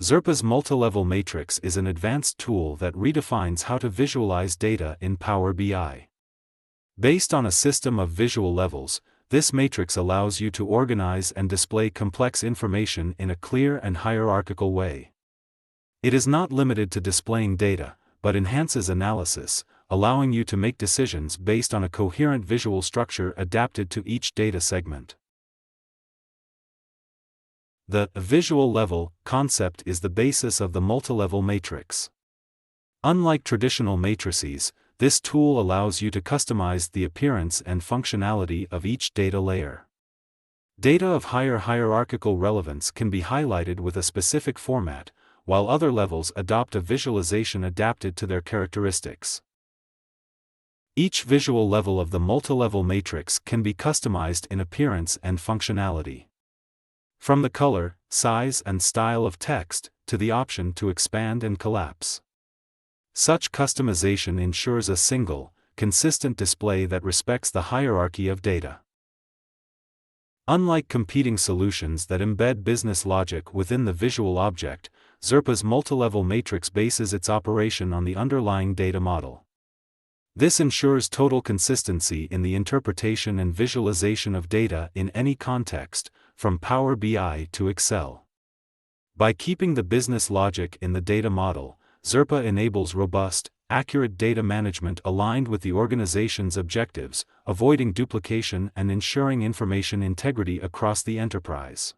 Xerppa's multilevel matrix is an advanced tool that redefines how to visualize data in Power BI. Based on a system of visual levels, this matrix allows you to organize and display complex information in a clear and hierarchical way. It is not limited to displaying data, but enhances analysis, allowing you to make decisions based on a coherent visual structure adapted to each data segment. The visual level concept is the basis of the multilevel matrix. Unlike traditional matrices, this tool allows you to customize the appearance and functionality of each data layer. Data of higher hierarchical relevance can be highlighted with a specific format, while other levels adopt a visualization adapted to their characteristics. Each visual level of the multilevel matrix can be customized in appearance and functionality. From the color, size and style of text, to the option to expand and collapse. Such customization ensures a single, consistent display that respects the hierarchy of data. Unlike competing solutions that embed business logic within the visual object, Xerppa's multilevel matrix bases its operation on the underlying data model. This ensures total consistency in the interpretation and visualization of data in any context, from Power BI to Excel. By keeping the business logic in the data model, Xerppa enables robust, accurate data management aligned with the organization's objectives, avoiding duplication and ensuring information integrity across the enterprise.